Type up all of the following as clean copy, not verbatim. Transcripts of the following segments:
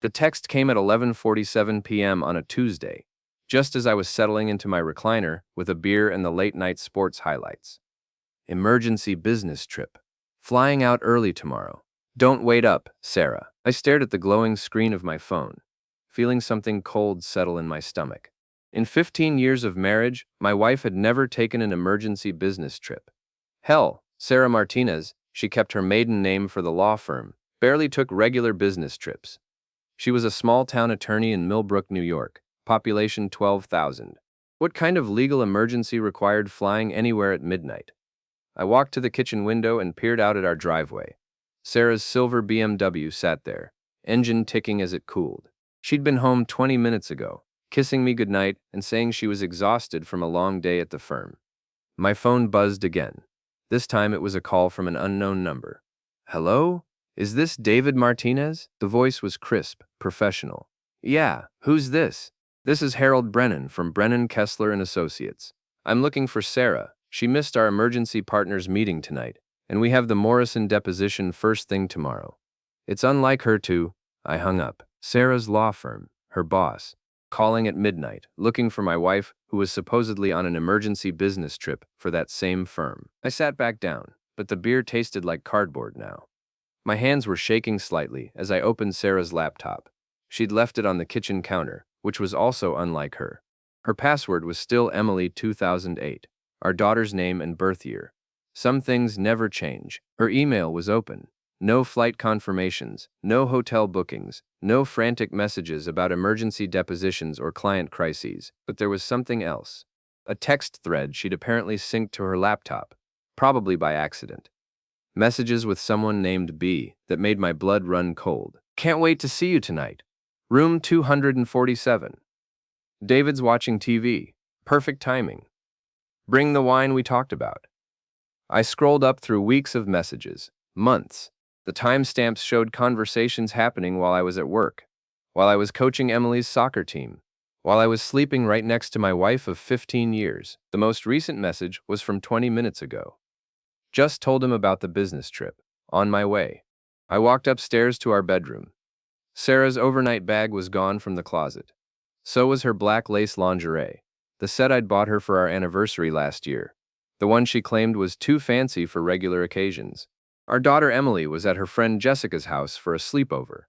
The text came at 11:47 p.m. on a Tuesday, just as I was settling into my recliner with a beer and the late-night sports highlights. Emergency business trip. Flying out early tomorrow. Don't wait up, Sarah. I stared at the glowing screen of my phone, feeling something cold settle in my stomach. In 15 years of marriage, my wife had never taken an emergency business trip. Hell, Sarah Martinez, she kept her maiden name for the law firm, barely took regular business trips. She was a small-town attorney in Millbrook, New York, population 12,000. What kind of legal emergency required flying anywhere at midnight? I walked to the kitchen window and peered out at our driveway. Sarah's silver BMW sat there, engine ticking as it cooled. She'd been home 20 minutes ago, kissing me goodnight and saying she was exhausted from a long day at the firm. My phone buzzed again. This time it was a call from an unknown number. Hello? Is this David Martinez? The voice was crisp, professional. Yeah, who's this? This is Harold Brennan from Brennan, Kessler and Associates. I'm looking for Sarah. She missed our emergency partners meeting tonight, and we have the Morrison deposition first thing tomorrow. It's unlike her to. I hung up. Sarah's law firm, her boss, calling at midnight, looking for my wife, who was supposedly on an emergency business trip for that same firm. I sat back down, but the beer tasted like cardboard now. My hands were shaking slightly as I opened Sarah's laptop. She'd left it on the kitchen counter, which was also unlike her. Her password was still Emily 2008, our daughter's name and birth year. Some things never change. Her email was open. No flight confirmations, no hotel bookings, no frantic messages about emergency depositions or client crises, but there was something else. A text thread she'd apparently synced to her laptop, probably by accident. Messages with someone named B that made my blood run cold. Can't wait to see you tonight. Room 247. David's watching TV. Perfect timing. Bring the wine we talked about. I scrolled up through weeks of messages, months. The timestamps showed conversations happening while I was at work, while I was coaching Emily's soccer team, while I was sleeping right next to my wife of 15 years. The most recent message was from 20 minutes ago. Just told him about the business trip. On my way. I walked upstairs to our bedroom. Sarah's overnight bag was gone from the closet. So was her black lace lingerie, the set I'd bought her for our anniversary last year. The one she claimed was too fancy for regular occasions. Our daughter Emily was at her friend Jessica's house for a sleepover,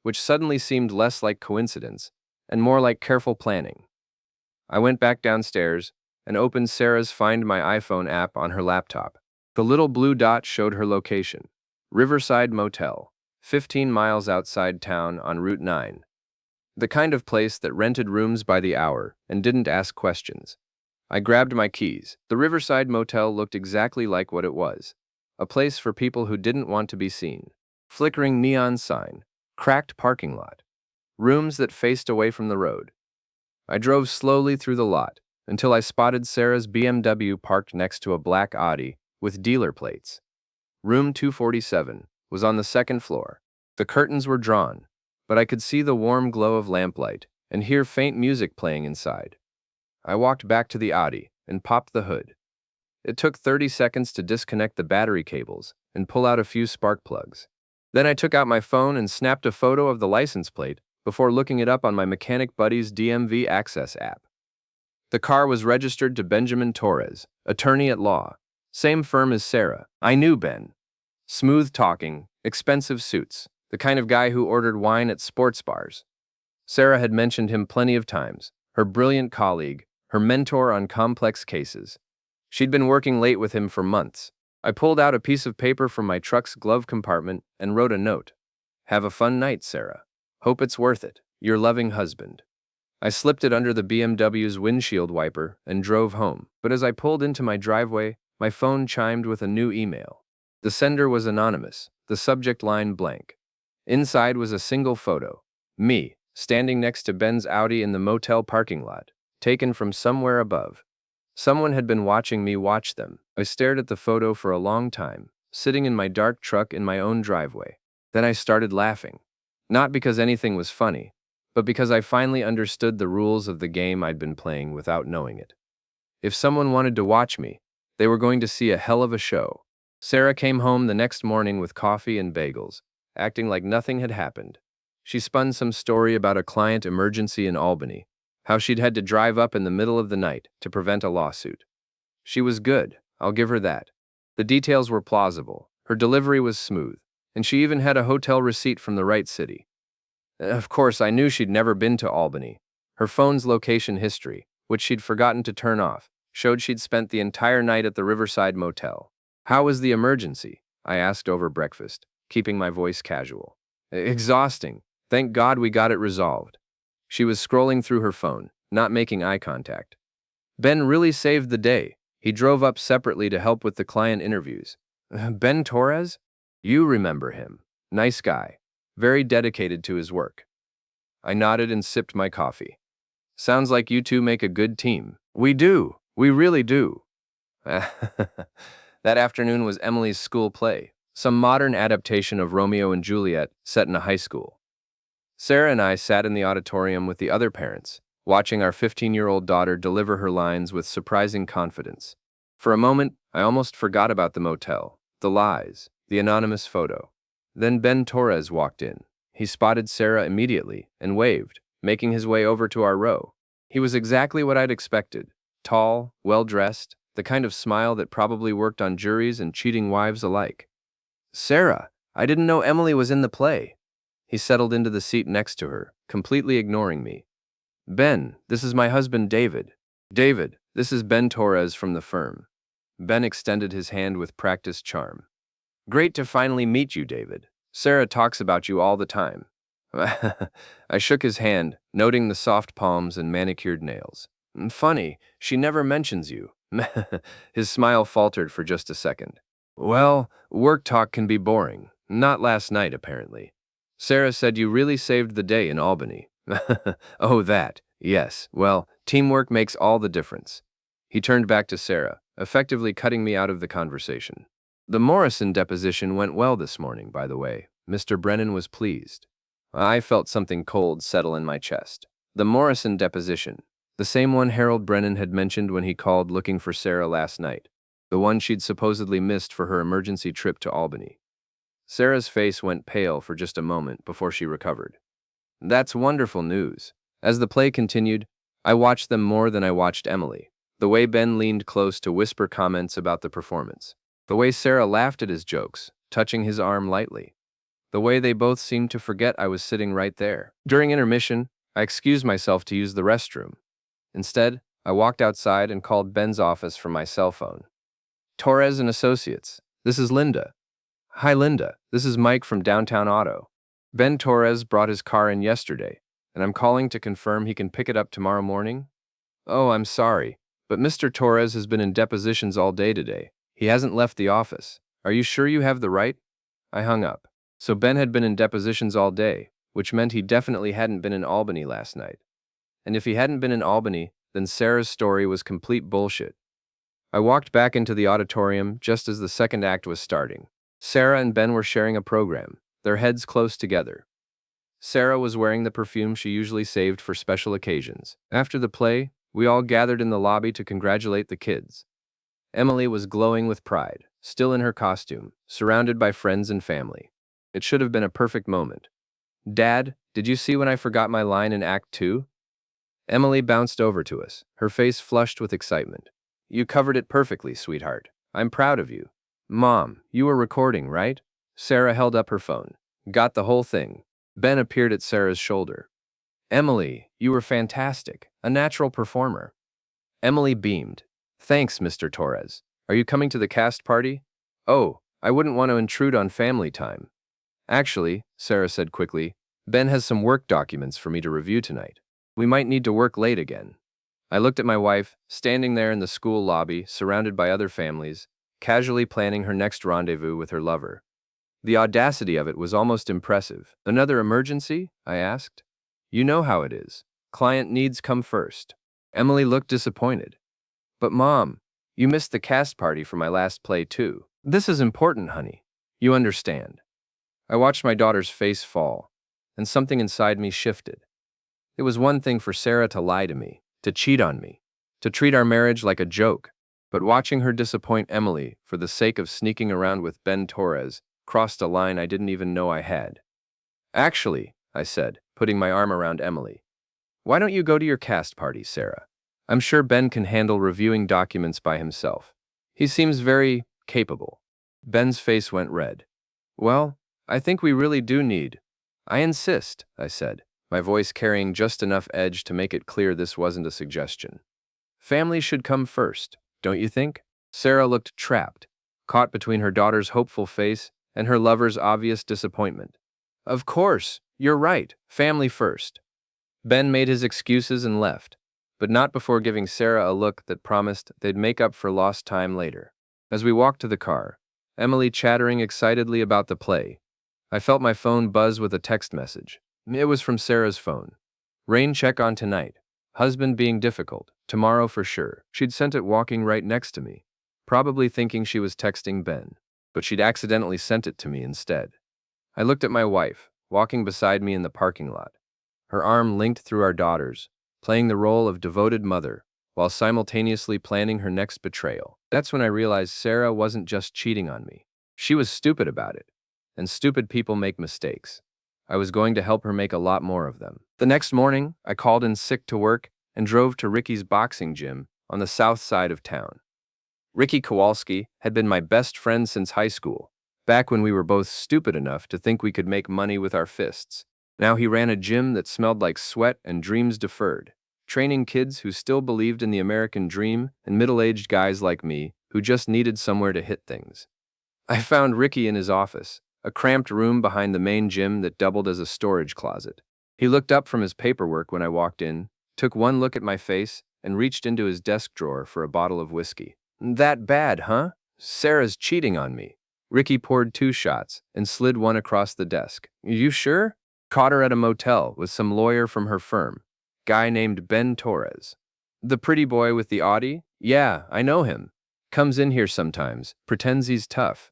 which suddenly seemed less like coincidence and more like careful planning. I went back downstairs and opened Sarah's Find My iPhone app on her laptop. The little blue dot showed her location, Riverside Motel, 15 miles outside town on Route 9. The kind of place that rented rooms by the hour and didn't ask questions. I grabbed my keys. The Riverside Motel looked exactly like what it was. A place for people who didn't want to be seen. Flickering neon sign, cracked parking lot. Rooms that faced away from the road. I drove slowly through the lot until I spotted Sarah's BMW parked next to a black Audi with dealer plates. Room 247 was on the second floor. The curtains were drawn, but I could see the warm glow of lamplight and hear faint music playing inside. I walked back to the Audi and popped the hood. It took 30 seconds to disconnect the battery cables and pull out a few spark plugs. Then I took out my phone and snapped a photo of the license plate before looking it up on my mechanic buddy's DMV Access app. The car was registered to Benjamin Torres, attorney at law. Same firm as Sarah. I knew Ben. Smooth talking, expensive suits, the kind of guy who ordered wine at sports bars. Sarah had mentioned him plenty of times, her brilliant colleague, her mentor on complex cases. She'd been working late with him for months. I pulled out a piece of paper from my truck's glove compartment and wrote a note. Have a fun night, Sarah. Hope it's worth it. Your loving husband. I slipped it under the BMW's windshield wiper and drove home, but as I pulled into my driveway, my phone chimed with a new email. The sender was anonymous, the subject line blank. Inside was a single photo. Me, standing next to Ben's Audi in the motel parking lot, taken from somewhere above. Someone had been watching me watch them. I stared at the photo for a long time, sitting in my dark truck in my own driveway. Then I started laughing. Not because anything was funny, but because I finally understood the rules of the game I'd been playing without knowing it. If someone wanted to watch me, they were going to see a hell of a show. Sarah came home the next morning with coffee and bagels, acting like nothing had happened. She spun some story about a client emergency in Albany, how she'd had to drive up in the middle of the night to prevent a lawsuit. She was good, I'll give her that. The details were plausible, her delivery was smooth, and she even had a hotel receipt from the right city. Of course, I knew she'd never been to Albany. Her phone's location history, which she'd forgotten to turn off, showed she'd spent the entire night at the Riverside Motel. How was the emergency? I asked over breakfast, keeping my voice casual. Exhausting. Thank God we got it resolved. She was scrolling through her phone, not making eye contact. Ben really saved the day. He drove up separately to help with the client interviews. Ben Torres? You remember him. Nice guy. Very dedicated to his work. I nodded and sipped my coffee. Sounds like you two make a good team. We do. We really do. That afternoon was Emily's school play, some modern adaptation of Romeo and Juliet set in a high school. Sarah and I sat in the auditorium with the other parents, watching our 15-year-old daughter deliver her lines with surprising confidence. For a moment, I almost forgot about the motel, the lies, the anonymous photo. Then Ben Torres walked in. He spotted Sarah immediately and waved, making his way over to our row. He was exactly what I'd expected. Tall, well-dressed, the kind of smile that probably worked on juries and cheating wives alike. Sarah, I didn't know Emily was in the play. He settled into the seat next to her, completely ignoring me. Ben, this is my husband David. David, this is Ben Torres from the firm. Ben extended his hand with practiced charm. Great to finally meet you, David. Sarah talks about you all the time. I shook his hand, noting the soft palms and manicured nails. Funny, she never mentions you. His smile faltered for just a second. Well, work talk can be boring. Not last night, apparently. Sarah said you really saved the day in Albany. Oh, that. Yes. Well, teamwork makes all the difference. He turned back to Sarah, effectively cutting me out of the conversation. The Morrison deposition went well this morning, by the way. Mr. Brennan was pleased. I felt something cold settle in my chest. The Morrison deposition. The same one Harold Brennan had mentioned when he called looking for Sarah last night. The one she'd supposedly missed for her emergency trip to Albany. Sarah's face went pale for just a moment before she recovered. That's wonderful news. As the play continued, I watched them more than I watched Emily. The way Ben leaned close to whisper comments about the performance. The way Sarah laughed at his jokes, touching his arm lightly. The way they both seemed to forget I was sitting right there. During intermission, I excused myself to use the restroom. Instead, I walked outside and called Ben's office from my cell phone. Torres and Associates. This is Linda. Hi, Linda. This is Mike from Downtown Auto. Ben Torres brought his car in yesterday, and I'm calling to confirm he can pick it up tomorrow morning. Oh, I'm sorry, but Mr. Torres has been in depositions all day today. He hasn't left the office. Are you sure you have the right? I hung up. So Ben had been in depositions all day, which meant he definitely hadn't been in Albany last night. And if he hadn't been in Albany, then Sarah's story was complete bullshit. I walked back into the auditorium just as the second act was starting. Sarah and Ben were sharing a program, their heads close together. Sarah was wearing the perfume she usually saved for special occasions. After the play, we all gathered in the lobby to congratulate the kids. Emily was glowing with pride, still in her costume, surrounded by friends and family. It should have been a perfect moment. Dad, did you see when I forgot my line in Act 2? Emily bounced over to us, her face flushed with excitement. You covered it perfectly, sweetheart. I'm proud of you. Mom, you were recording, right? Sarah held up her phone. Got the whole thing. Ben appeared at Sarah's shoulder. Emily, you were fantastic. A natural performer. Emily beamed. Thanks, Mr. Torres. Are you coming to the cast party? Oh, I wouldn't want to intrude on family time. Actually, Sarah said quickly, Ben has some work documents for me to review tonight. We might need to work late again. I looked at my wife, standing there in the school lobby, surrounded by other families, casually planning her next rendezvous with her lover. The audacity of it was almost impressive. Another emergency? I asked. You know how it is. Client needs come first. Emily looked disappointed. But Mom, you missed the cast party for my last play too. This is important, honey. You understand. I watched my daughter's face fall, and something inside me shifted. It was one thing for Sarah to lie to me, to cheat on me, to treat our marriage like a joke, but watching her disappoint Emily for the sake of sneaking around with Ben Torres crossed a line I didn't even know I had. Actually, I said, putting my arm around Emily. Why don't you go to your cast party, Sarah? I'm sure Ben can handle reviewing documents by himself. He seems very capable. Ben's face went red. Well, I think we really do need. I insist, I said, my voice carrying just enough edge to make it clear this wasn't a suggestion. Family should come first, don't you think? Sarah looked trapped, caught between her daughter's hopeful face and her lover's obvious disappointment. Of course, you're right, family first. Ben made his excuses and left, but not before giving Sarah a look that promised they'd make up for lost time later. As we walked to the car, Emily chattering excitedly about the play, I felt my phone buzz with a text message. It was from Sarah's phone. Rain check on tonight. Husband being difficult. Tomorrow for sure. She'd sent it walking right next to me, probably thinking she was texting Ben, but she'd accidentally sent it to me instead. I looked at my wife, walking beside me in the parking lot, her arm linked through our daughters, playing the role of devoted mother, while simultaneously planning her next betrayal. That's when I realized Sarah wasn't just cheating on me. She was stupid about it. And stupid people make mistakes. I was going to help her make a lot more of them. The next morning, I called in sick to work and drove to Ricky's boxing gym on the south side of town. Ricky Kowalski had been my best friend since high school, back when we were both stupid enough to think we could make money with our fists. Now he ran a gym that smelled like sweat and dreams deferred, training kids who still believed in the American dream and middle-aged guys like me who just needed somewhere to hit things. I found Ricky in his office, a cramped room behind the main gym that doubled as a storage closet. He looked up from his paperwork when I walked in, took one look at my face, and reached into his desk drawer for a bottle of whiskey. That bad, huh? Sarah's cheating on me. Ricky poured 2 shots and slid one across the desk. You sure? Caught her at a motel with some lawyer from her firm, guy named Ben Torres. The pretty boy with the Audi? Yeah, I know him. Comes in here sometimes, pretends he's tough.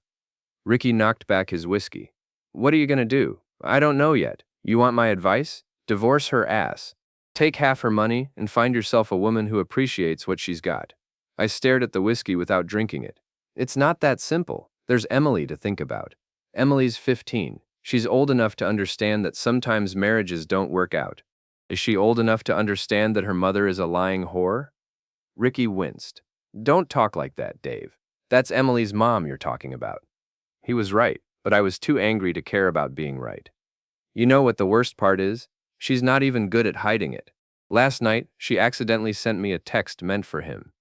Ricky knocked back his whiskey. What are you gonna do? I don't know yet. You want my advice? Divorce her ass. Take half her money and find yourself a woman who appreciates what she's got. I stared at the whiskey without drinking it. It's not that simple. There's Emily to think about. Emily's 15. She's old enough to understand that sometimes marriages don't work out. Is she old enough to understand that her mother is a lying whore? Ricky winced. Don't talk like that, Dave. That's Emily's mom you're talking about. He was right, but I was too angry to care about being right. You know what the worst part is? She's not even good at hiding it. Last night, she accidentally sent me a text meant for him.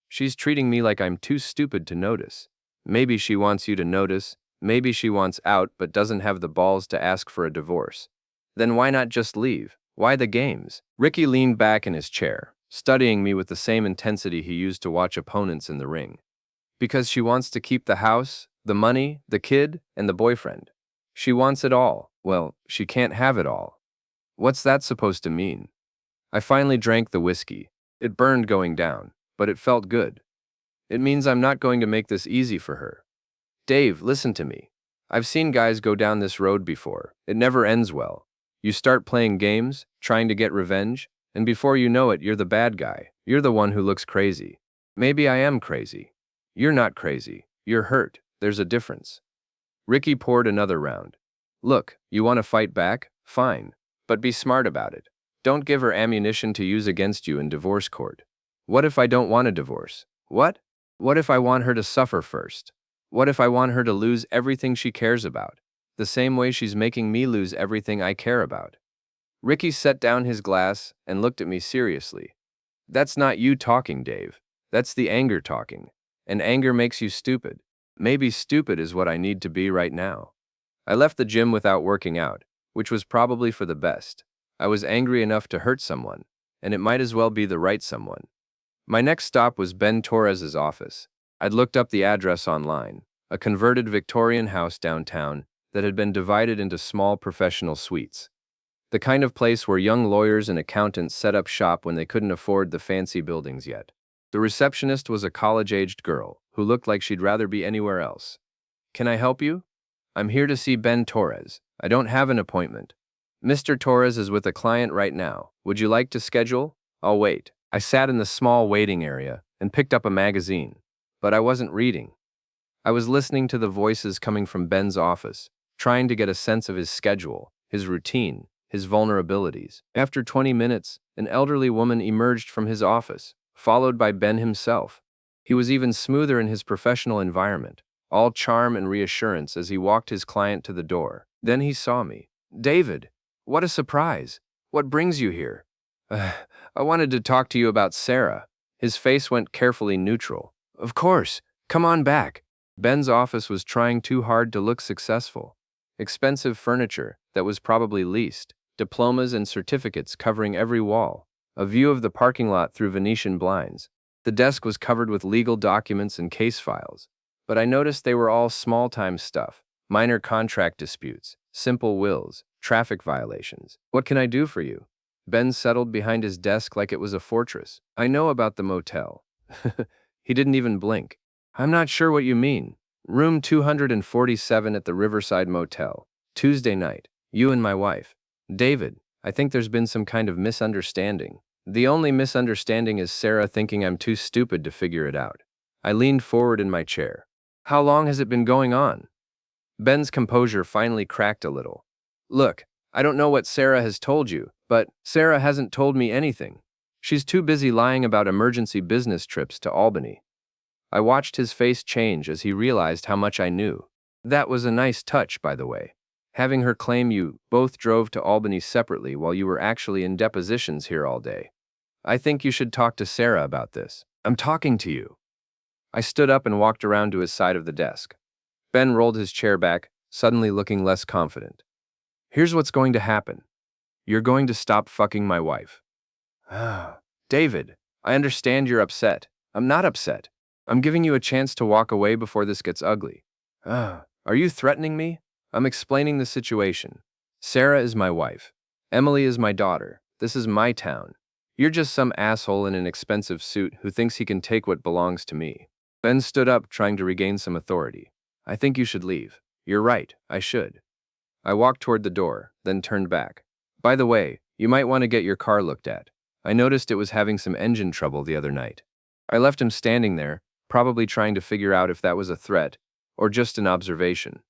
She's treating me like I'm too stupid to notice. Maybe she wants you to notice, maybe she wants out but doesn't have the balls to ask for a divorce. Then why not just leave? Why the games? Ricky leaned back in his chair, studying me with the same intensity he used to watch opponents in the ring. Because she wants to keep the house, the money, the kid, and the boyfriend. She wants it all. Well, she can't have it all. What's that supposed to mean? I finally drank the whiskey. It burned going down, but it felt good. It means I'm not going to make this easy for her. Dave, listen to me. I've seen guys go down this road before. It never ends well. You start playing games, trying to get revenge, and before you know it, you're the bad guy. You're the one who looks crazy. Maybe I am crazy. You're not crazy. You're hurt. There's a difference. Ricky poured another round. Look, you want to fight back? Fine. But be smart about it. Don't give her ammunition to use against you in divorce court. What if I don't want a divorce? What? What if I want her to suffer first? What if I want her to lose everything she cares about, the same way she's making me lose everything I care about? Ricky set down his glass and looked at me seriously. That's not you talking, Dave. That's the anger talking. And anger makes you stupid. Maybe stupid is what I need to be right now. I left the gym without working out, which was probably for the best. I was angry enough to hurt someone, and it might as well be the right someone. My next stop was Ben Torres's office. I'd looked up the address online, a converted Victorian house downtown that had been divided into small professional suites. The kind of place where young lawyers and accountants set up shop when they couldn't afford the fancy buildings yet. The receptionist was a college-aged girl who looked like she'd rather be anywhere else. Can I help you? I'm here to see Ben Torres. I don't have an appointment. Mr. Torres is with a client right now. Would you like to schedule? I'll wait. I sat in the small waiting area and picked up a magazine, but I wasn't reading. I was listening to the voices coming from Ben's office, trying to get a sense of his schedule, his routine, his vulnerabilities. After 20 minutes, an elderly woman emerged from his office, followed by Ben himself. He was even smoother in his professional environment, all charm and reassurance as he walked his client to the door. Then he saw me. "David, what a surprise. What brings you here?" "I wanted to talk to you about Sarah." His face went carefully neutral. "Of course. Come on back." Ben's office was trying too hard to look successful. Expensive furniture that was probably leased, diplomas and certificates covering every wall, a view of the parking lot through Venetian blinds. The desk was covered with legal documents and case files, but I noticed they were all small-time stuff, minor contract disputes, simple wills, traffic violations. "What can I do for you?" Ben settled behind his desk like it was a fortress. "I know about the motel." He didn't even blink. "I'm not sure what you mean." "Room 247 at the Riverside Motel. Tuesday night. You and my wife." "David, I think there's been some kind of misunderstanding." "The only misunderstanding is Sarah thinking I'm too stupid to figure it out." I leaned forward in my chair. "How long has it been going on?" Ben's composure finally cracked a little. "Look, I don't know what Sarah has told you, but Sarah hasn't told me anything. She's too busy lying about emergency business trips to Albany." I watched his face change as he realized how much I knew. "That was a nice touch, by the way. Having her claim you both drove to Albany separately while you were actually in depositions here all day. I think you should talk to Sarah about this." "I'm talking to you." I stood up and walked around to his side of the desk. Ben rolled his chair back, suddenly looking less confident. "Here's what's going to happen. You're going to stop fucking my wife." "David, I understand you're upset. I'm not upset. I'm giving you a chance to walk away before this gets ugly." Are you threatening me?" "I'm explaining the situation. Sarah is my wife. Emily is my daughter. This is my town. You're just some asshole in an expensive suit who thinks he can take what belongs to me." Ben stood up, trying to regain some authority. "I think you should leave." "You're right, I should." I walked toward the door, then turned back. "By the way, you might want to get your car looked at. I noticed it was having some engine trouble the other night." I left him standing there, probably trying to figure out if that was a threat or just an observation.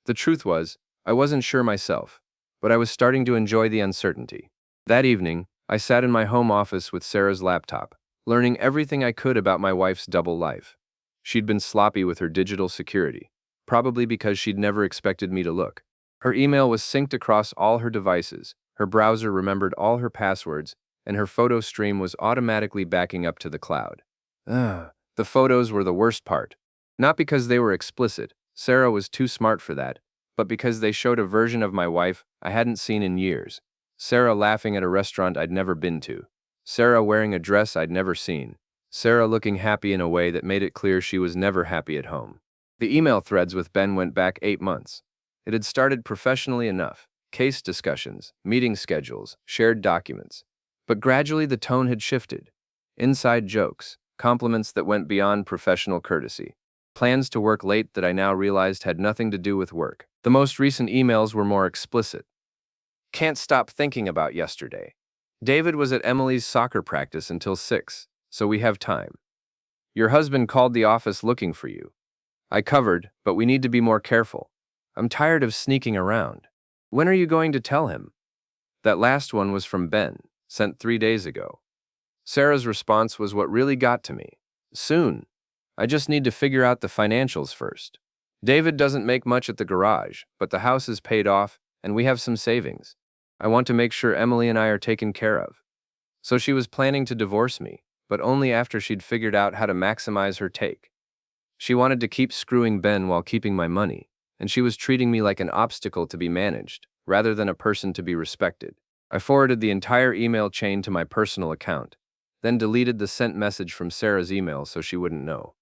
The truth was, I wasn't sure myself, but I was starting to enjoy the uncertainty. That evening, I sat in my home office with Sarah's laptop, learning everything I could about my wife's double life. She'd been sloppy with her digital security, probably because she'd never expected me to look. Her email was synced across all her devices, her browser remembered all her passwords, and her photo stream was automatically backing up to the cloud. The photos were the worst part. Not because they were explicit, Sarah was too smart for that, but because they showed a version of my wife I hadn't seen in years. Sarah laughing at a restaurant I'd never been to. Sarah wearing a dress I'd never seen. Sarah looking happy in a way that made it clear she was never happy at home. The email threads with Ben went back 8 months. It had started professionally enough. Case discussions, meeting schedules, shared documents. But gradually the tone had shifted. Inside jokes, compliments that went beyond professional courtesy. Plans to work late that I now realized had nothing to do with work. The most recent emails were more explicit. "Can't stop thinking about yesterday. David was at Emily's soccer practice until 6, so we have time. Your husband called the office looking for you. I covered, but we need to be more careful. I'm tired of sneaking around. When are you going to tell him?" That last one was from Ben, sent 3 days ago. Sarah's response was what really got to me. "Soon. I just need to figure out the financials first. David doesn't make much at the garage, but the house is paid off, and we have some savings. I want to make sure Emily and I are taken care of." So she was planning to divorce me, but only after she'd figured out how to maximize her take. She wanted to keep screwing Ben while keeping my money, and she was treating me like an obstacle to be managed, rather than a person to be respected. I forwarded the entire email chain to my personal account, then deleted the sent message from Sarah's email so she wouldn't know.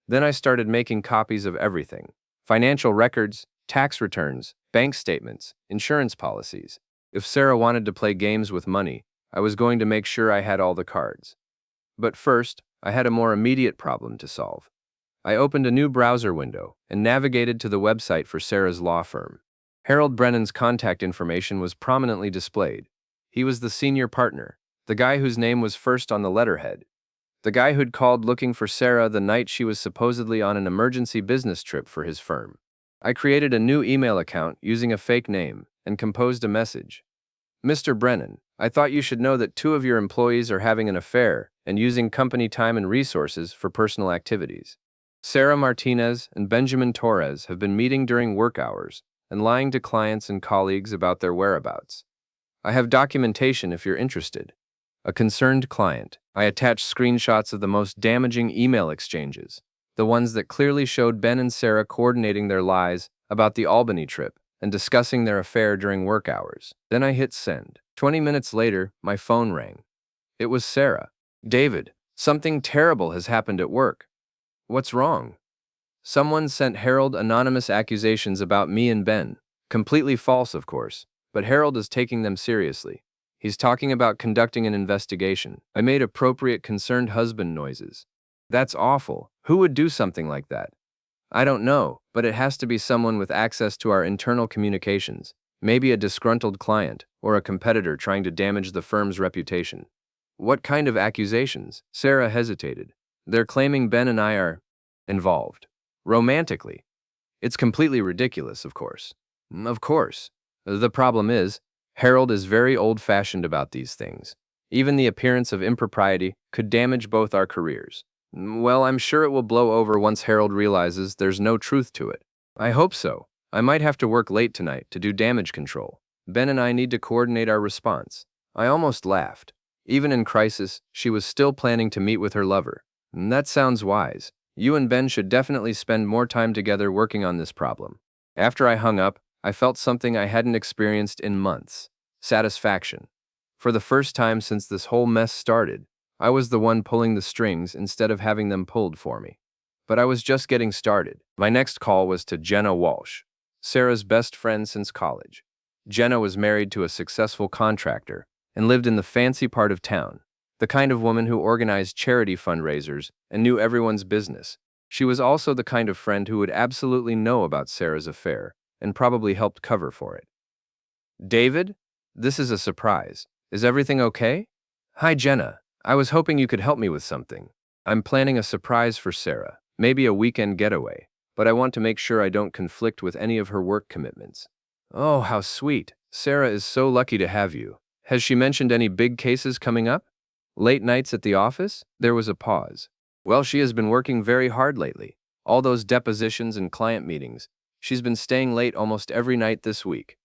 Then I started making copies of everything: financial records, tax returns, bank statements, insurance policies. If Sarah wanted to play games with money, I was going to make sure I had all the cards. But first, I had a more immediate problem to solve. I opened a new browser window and navigated to the website for Sarah's law firm. Harold Brennan's contact information was prominently displayed. He was the senior partner, the guy whose name was first on the letterhead. The guy who'd called looking for Sarah the night she was supposedly on an emergency business trip for his firm. I created a new email account using a fake name and composed a message. Mr. Brennan, I thought you should know that two of your employees are having an affair and using company time and resources for personal activities. Sarah Martinez and Benjamin Torres have been meeting during work hours and lying to clients and colleagues about their whereabouts. I have documentation if you're interested. A concerned client. I attached screenshots of the most damaging email exchanges, the ones that clearly showed Ben and Sarah coordinating their lies about the Albany trip and discussing their affair during work hours. Then I hit send. 20 minutes later, my phone rang. It was Sarah. David, something terrible has happened at work. What's wrong? Someone sent Harold anonymous accusations about me and Ben. Completely false, of course, but Harold is taking them seriously. He's talking about conducting an investigation. I made appropriate concerned husband noises. That's awful. Who would do something like that? I don't know, but it has to be someone with access to our internal communications, maybe a disgruntled client or a competitor trying to damage the firm's reputation. What kind of accusations? Sarah hesitated. They're claiming Ben and I are involved. Romantically. It's completely ridiculous, of course. Of course. The problem is, Harold is very old-fashioned about these things. Even the appearance of impropriety could damage both our careers. Well, I'm sure it will blow over once Harold realizes there's no truth to it. I hope so. I might have to work late tonight to do damage control. Ben and I need to coordinate our response. I almost laughed. Even in crisis, she was still planning to meet with her lover. That sounds wise. You and Ben should definitely spend more time together working on this problem. After I hung up, I felt something I hadn't experienced in months. Satisfaction. For the first time since this whole mess started, I was the one pulling the strings instead of having them pulled for me. But I was just getting started. My next call was to Jenna Walsh, Sarah's best friend since college. Jenna was married to a successful contractor and lived in the fancy part of town, the kind of woman who organized charity fundraisers and knew everyone's business. She was also the kind of friend who would absolutely know about Sarah's affair and probably helped cover for it. David, this is a surprise. Is everything okay? Hi, Jenna. I was hoping you could help me with something. I'm planning a surprise for Sarah, maybe a weekend getaway, but I want to make sure I don't conflict with any of her work commitments. Oh, how sweet. Sarah is so lucky to have you. Has she mentioned any big cases coming up? Late nights at the office? There was a pause. Well, she has been working very hard lately. All those depositions and client meetings. She's been staying late almost every night this week.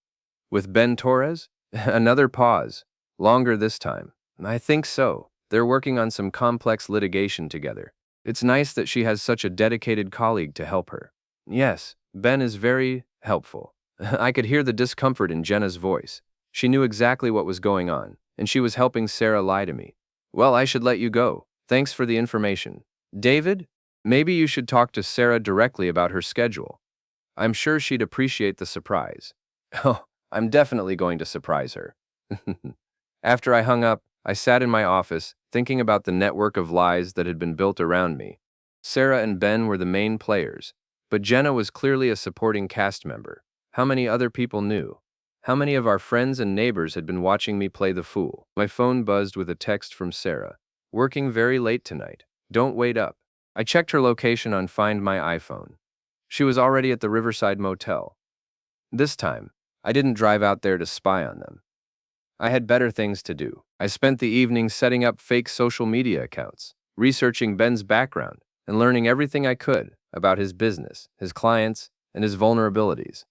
With Ben Torres? Another pause. Longer this time. I think so. They're working on some complex litigation together. It's nice that she has such a dedicated colleague to help her. Yes, Ben is very helpful. I could hear the discomfort in Jenna's voice. She knew exactly what was going on, and she was helping Sarah lie to me. Well, I should let you go. Thanks for the information. David, maybe you should talk to Sarah directly about her schedule. I'm sure she'd appreciate the surprise. Oh, I'm definitely going to surprise her. After I hung up, I sat in my office, thinking about the network of lies that had been built around me. Sarah and Ben were the main players, but Jenna was clearly a supporting cast member. How many other people knew? How many of our friends and neighbors had been watching me play the fool? My phone buzzed with a text from Sarah. Working very late tonight. Don't wait up. I checked her location on Find My iPhone. She was already at the Riverside Motel. This time, I didn't drive out there to spy on them. I had better things to do. I spent the evening setting up fake social media accounts, researching Ben's background, and learning everything I could about his business, his clients, and his vulnerabilities.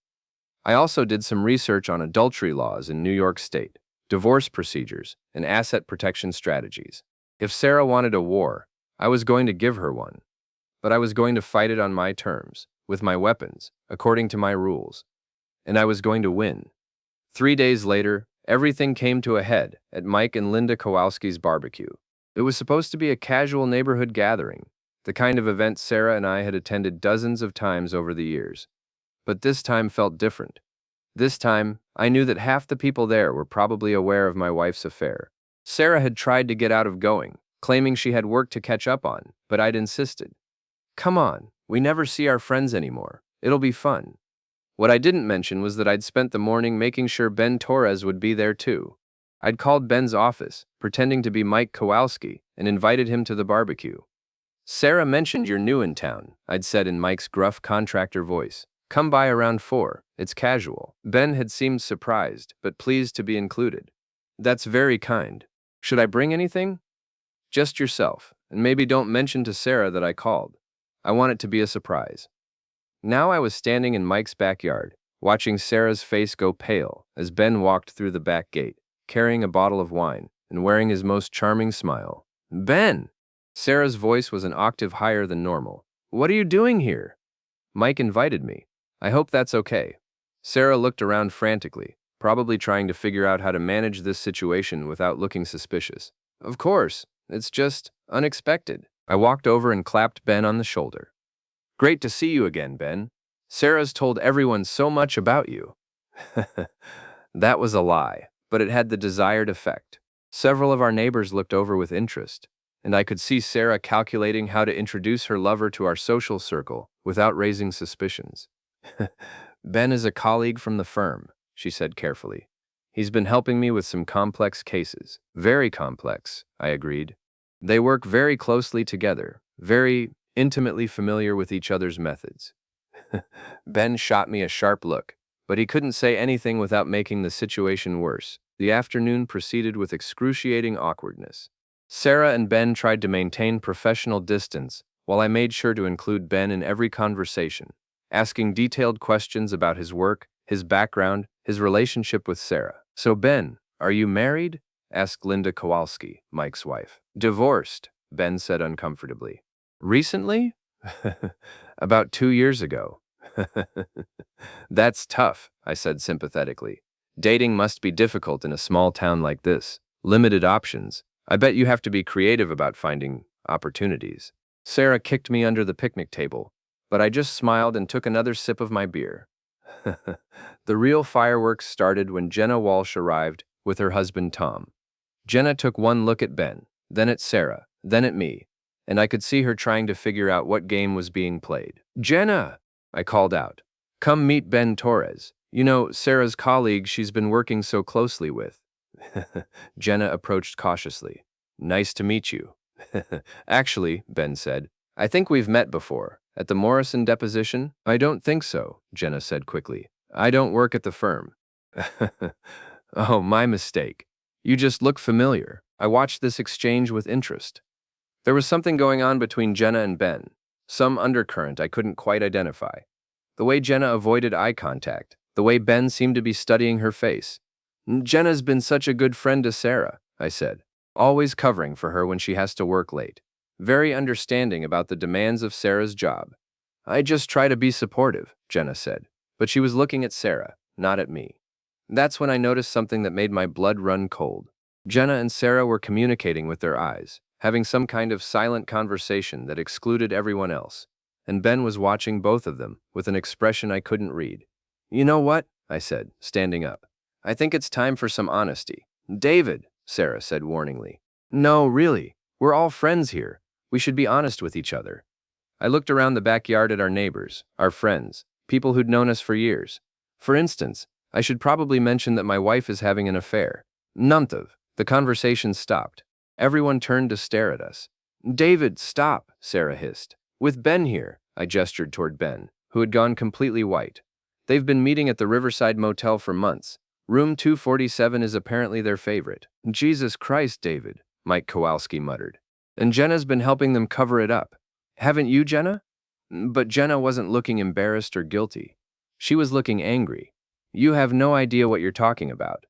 I also did some research on adultery laws in New York State, divorce procedures, and asset protection strategies. If Sarah wanted a war, I was going to give her one. But I was going to fight it on my terms, with my weapons, according to my rules. And I was going to win. 3 days later, everything came to a head at Mike and Linda Kowalski's barbecue. It was supposed to be a casual neighborhood gathering, the kind of event Sarah and I had attended dozens of times over the years. But this time felt different. This time, I knew that half the people there were probably aware of my wife's affair. Sarah had tried to get out of going, claiming she had work to catch up on, but I'd insisted. Come on, we never see our friends anymore. It'll be fun. What I didn't mention was that I'd spent the morning making sure Ben Torres would be there too. I'd called Ben's office, pretending to be Mike Kowalski, and invited him to the barbecue. Sarah mentioned you're new in town, I'd said in Mike's gruff contractor voice. Come by around 4. It's casual. Ben had seemed surprised, but pleased to be included. That's very kind. Should I bring anything? Just yourself, and maybe don't mention to Sarah that I called. I want it to be a surprise. Now I was standing in Mike's backyard, watching Sarah's face go pale as Ben walked through the back gate, carrying a bottle of wine and wearing his most charming smile. Ben! Sarah's voice was an octave higher than normal. What are you doing here? Mike invited me. I hope that's okay. Sarah looked around frantically, probably trying to figure out how to manage this situation without looking suspicious. Of course, it's just unexpected. I walked over and clapped Ben on the shoulder. Great to see you again, Ben. Sarah's told everyone so much about you. That was a lie, but it had the desired effect. Several of our neighbors looked over with interest, and I could see Sarah calculating how to introduce her lover to our social circle without raising suspicions. Ben is a colleague from the firm, she said carefully. He's been helping me with some complex cases. Very complex, I agreed. They work very closely together, very intimately familiar with each other's methods. Ben shot me a sharp look, but he couldn't say anything without making the situation worse. The afternoon proceeded with excruciating awkwardness. Sarah and Ben tried to maintain professional distance, while I made sure to include Ben in every conversation, asking detailed questions about his work, his background, his relationship with Sarah. So Ben, are you married? Asked Linda Kowalski, Mike's wife. Divorced, Ben said uncomfortably. Recently? About 2 years ago. That's tough, I said sympathetically. Dating must be difficult in a small town like this. Limited options. I bet you have to be creative about finding opportunities. Sarah kicked me under the picnic table, but I just smiled and took another sip of my beer. The real fireworks started when Jenna Walsh arrived with her husband Tom. Jenna took one look at Ben, then at Sarah, then at me, and I could see her trying to figure out what game was being played. Jenna! I called out. Come meet Ben Torres. You know, Sarah's colleague she's been working so closely with. Jenna approached cautiously. Nice to meet you. Actually, Ben said, I think we've met before. At the Morrison deposition? I don't think so, Jenna said quickly. I don't work at the firm. Oh, my mistake. You just look familiar. I watched this exchange with interest. There was something going on between Jenna and Ben, some undercurrent I couldn't quite identify. The way Jenna avoided eye contact, the way Ben seemed to be studying her face. Jenna's been such a good friend to Sarah, I said, always covering for her when she has to work late. Very understanding about the demands of Sarah's job. I just try to be supportive, Jenna said, but she was looking at Sarah, not at me. That's when I noticed something that made my blood run cold. Jenna and Sarah were communicating with their eyes, having some kind of silent conversation that excluded everyone else, and Ben was watching both of them with an expression I couldn't read. You know what? I said, standing up. I think it's time for some honesty. David, Sarah said warningly. No, really. We're all friends here. We should be honest with each other. I looked around the backyard at our neighbors, our friends, people who'd known us for years. For instance, I should probably mention that my wife is having an affair. Numtov. The conversation stopped. Everyone turned to stare at us. David, stop, Sarah hissed. With Ben here, I gestured toward Ben, who had gone completely white. They've been meeting at the Riverside Motel for months. Room 247 is apparently their favorite. Jesus Christ, David, Mike Kowalski muttered. And Jenna's been helping them cover it up. Haven't you, Jenna? But Jenna wasn't looking embarrassed or guilty. She was looking angry. You have no idea what you're talking about.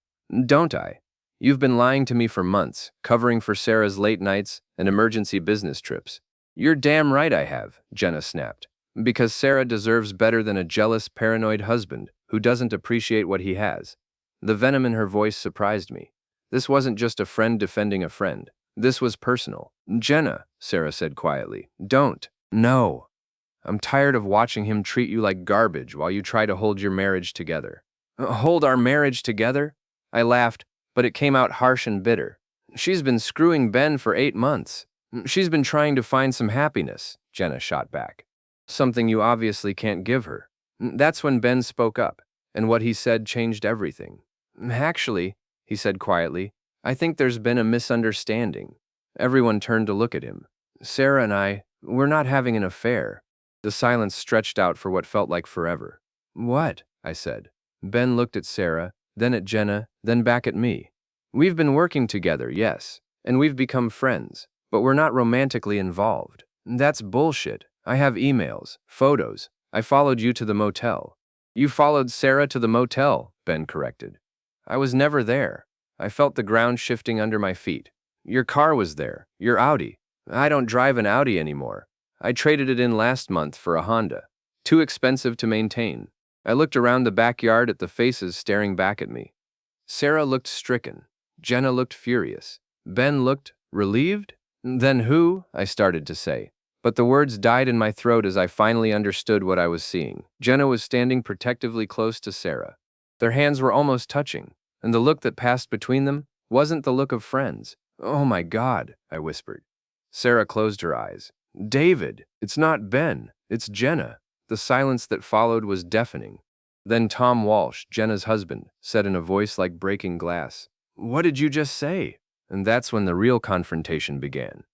Don't I? You've been lying to me for months, covering for Sarah's late nights and emergency business trips. You're damn right I have, Jenna snapped. Because Sarah deserves better than a jealous, paranoid husband who doesn't appreciate what he has. The venom in her voice surprised me. This wasn't just a friend defending a friend. This was personal. Jenna, Sarah said quietly, don't. No. I'm tired of watching him treat you like garbage while you try to hold your marriage together. Hold our marriage together? I laughed, but it came out harsh and bitter. She's been screwing Ben for 8 months. She's been trying to find some happiness, Jenna shot back. Something you obviously can't give her. That's when Ben spoke up, and what he said changed everything. Actually, he said quietly, I think there's been a misunderstanding. Everyone turned to look at him. Sarah and we're not having an affair. The silence stretched out for what felt like forever. What? I said. Ben looked at Sarah, then at Jenna, then back at me. We've been working together, yes, and we've become friends, but we're not romantically involved. That's bullshit. I have emails, photos. I followed you to the motel. You followed Sarah to the motel, Ben corrected. I was never there. I felt the ground shifting under my feet. Your car was there, your Audi. I don't drive an Audi anymore. I traded it in last month for a Honda. Too expensive to maintain. I looked around the backyard at the faces staring back at me. Sarah looked stricken. Jenna looked furious. Ben looked relieved. Then who? I started to say. But the words died in my throat as I finally understood what I was seeing. Jenna was standing protectively close to Sarah. Their hands were almost touching, and the look that passed between them wasn't the look of friends. Oh my God, I whispered. Sarah closed her eyes. David, it's not Ben, it's Jenna. The silence that followed was deafening. Then Tom Walsh, Jenna's husband, said in a voice like breaking glass, "What did you just say?" And that's when the real confrontation began.